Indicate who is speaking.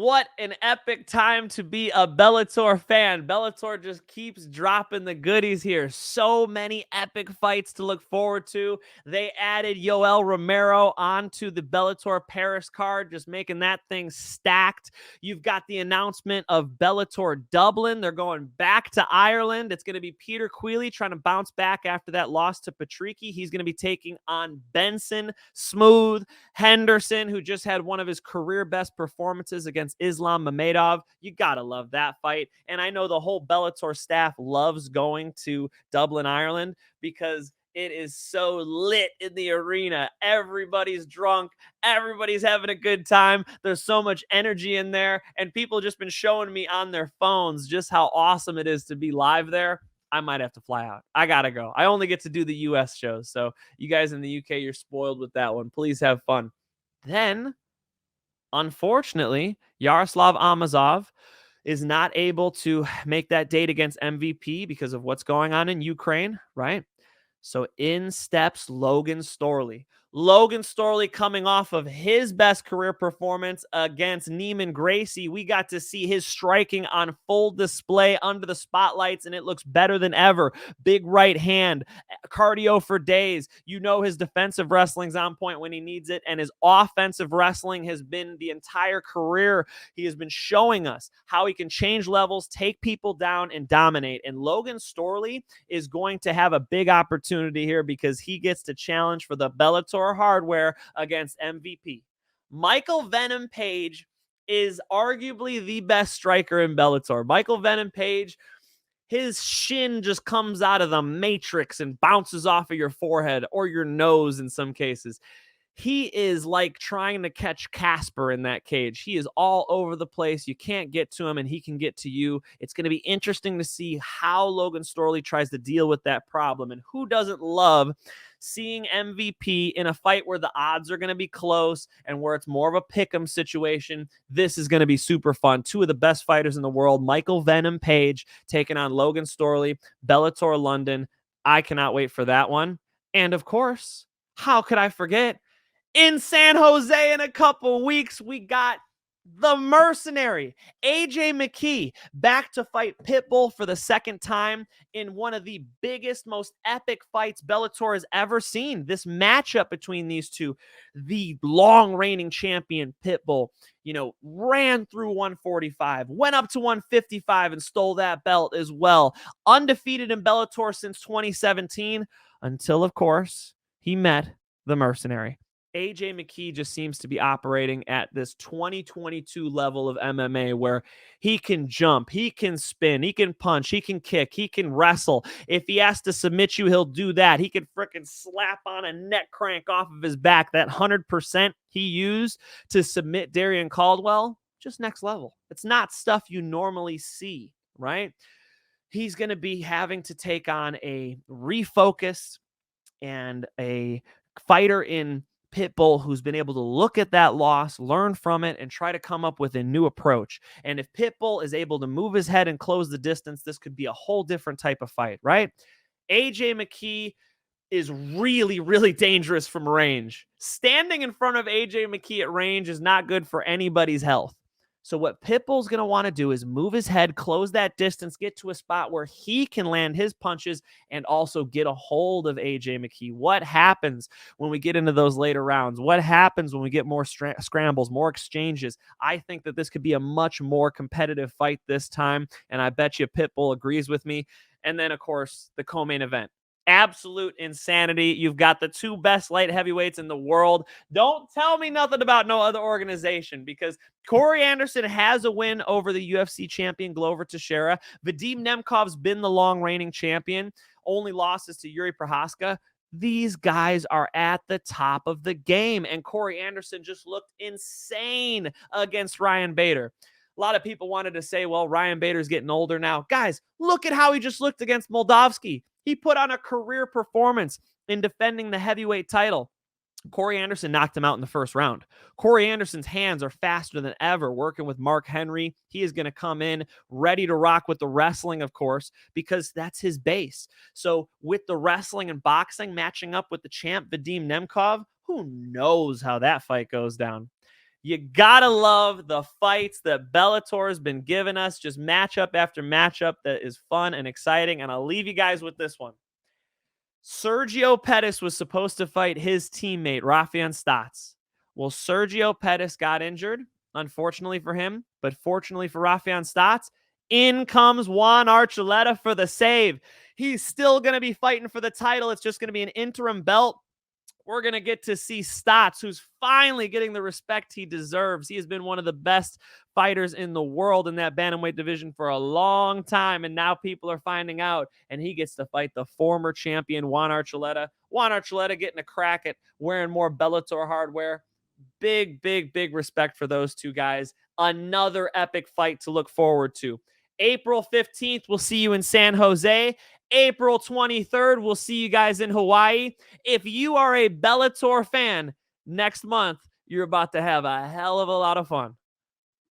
Speaker 1: What an epic time to be a Bellator fan. Bellator just keeps dropping the goodies here. So many epic fights to look forward to. They added Yoel Romero onto the Bellator Paris card, just making that thing stacked. You've got the announcement of Bellator Dublin. They're going back to Ireland. It's going to be Peter Queally trying to bounce back after that loss to Patricky. He's going to be taking on Benson, Smooth, Henderson, who just had one of his career best performances against Islam Mamedov. You gotta love that fight. And I know the whole Bellator staff loves going to Dublin, Ireland, because it is so lit in the arena. Everybody's drunk. Everybody's having a good time. There's so much energy in there. And people just been showing me on their phones just how awesome it is to be live there. I might have to fly out. I gotta go. I only get to do the US shows. So you guys in the UK, you're spoiled with that one. Please have fun. Then, unfortunately, Yaroslav Amazov is not able to make that date against MVP because of what's going on in Ukraine, right? So in steps Logan Storley. Logan Storley coming off of his best career performance against Neiman Gracie. We got to see his striking on full display under the spotlights, and it looks better than ever. Big right hand, cardio for days. You know his defensive wrestling's on point when he needs it, and his offensive wrestling has been the entire career. He has been showing us how he can change levels, take people down, and dominate. And Logan Storley is going to have a big opportunity here because he gets to challenge for the Bellator hardware against MVP. Michael Venom Page is arguably the best striker in Bellator. Michael Venom Page, his shin just comes out of the matrix and bounces off of your forehead or your nose in some cases. He is like trying to catch Casper in that cage. He is all over the place. You can't get to him, and he can get to you. It's going to be interesting to see how Logan Storley tries to deal with that problem. And who doesn't love seeing MVP in a fight where the odds are going to be close and where it's more of a pick'em situation? This is going to be super fun. Two of the best fighters in the world, Michael Venom Page taking on Logan Storley, Bellator London. I cannot wait for that one. And of course, how could I forget? In San Jose in a couple weeks, we got the Mercenary, AJ McKee, back to fight Pitbull for the second time in one of the biggest, most epic fights Bellator has ever seen. This matchup between these two, the long reigning champion Pitbull, ran through 145, went up to 155 and stole that belt as well. Undefeated in Bellator since 2017 until, of course, he met the Mercenary. AJ McKee just seems to be operating at this 2022 level of MMA where he can jump, he can spin, he can punch, he can kick, he can wrestle. If he has to submit you, he'll do that. He can freaking slap on a neck crank off of his back. That 100% he used to submit Darian Caldwell, just next level. It's not stuff you normally see, right? He's going to be having to take on a refocused and a fighter in Pitbull who's been able to look at that loss, learn from it, and try to come up with a new approach. And if Pitbull is able to move his head and close the distance, this could be a whole different type of fight, right? AJ McKee is really, really dangerous from range. Standing in front of AJ McKee at range is not good for anybody's health. So what Pitbull's going to want to do is move his head, close that distance, get to a spot where he can land his punches and also get a hold of AJ McKee. What happens when we get into those later rounds? What happens when we get more scrambles, more exchanges? I think that this could be a much more competitive fight this time, and I bet you Pitbull agrees with me. And then, of course, the co-main event. Absolute insanity. You've got the two best light heavyweights in the world. Don't tell me nothing about no other organization, because Corey Anderson has a win over the UFC champion Glover Teixeira. Vadim Nemkov's been the long reigning champion. Only losses to Yuri Prohaska. These guys are at the top of the game, and Corey Anderson just looked insane against Ryan Bader. A lot of people wanted to say, well, Ryan Bader's getting older now. Guys, look at how he just looked against Moldavsky. He put on a career performance in defending the heavyweight title. Corey Anderson knocked him out in the first round. Corey Anderson's hands are faster than ever working with Mark Henry. He is going to come in ready to rock with the wrestling, of course, because that's his base. So with the wrestling and boxing matching up with the champ Vadim Nemkov, who knows how that fight goes down? You gotta love the fights that Bellator has been giving us, just matchup after matchup that is fun and exciting. And I'll leave you guys with this one. Sergio Pettis was supposed to fight his teammate, Rafian Stotts. Well, Sergio Pettis got injured, unfortunately for him, but fortunately for Rafian Stotts, in comes Juan Archuleta for the save. He's still going to be fighting for the title. It's just going to be an interim belt. We're going to get to see Stotts, who's finally getting the respect he deserves. He has been one of the best fighters in the world in that bantamweight division for a long time, and now people are finding out, and he gets to fight the former champion, Juan Archuleta. Juan Archuleta getting a crack at wearing more Bellator hardware. Big, big, big respect for those two guys. Another epic fight to look forward to. April 15th, we'll see you in San Jose. April 23rd, we'll see you guys in Hawaii. If you are a Bellator fan, next month, you're about to have a hell of a lot of fun.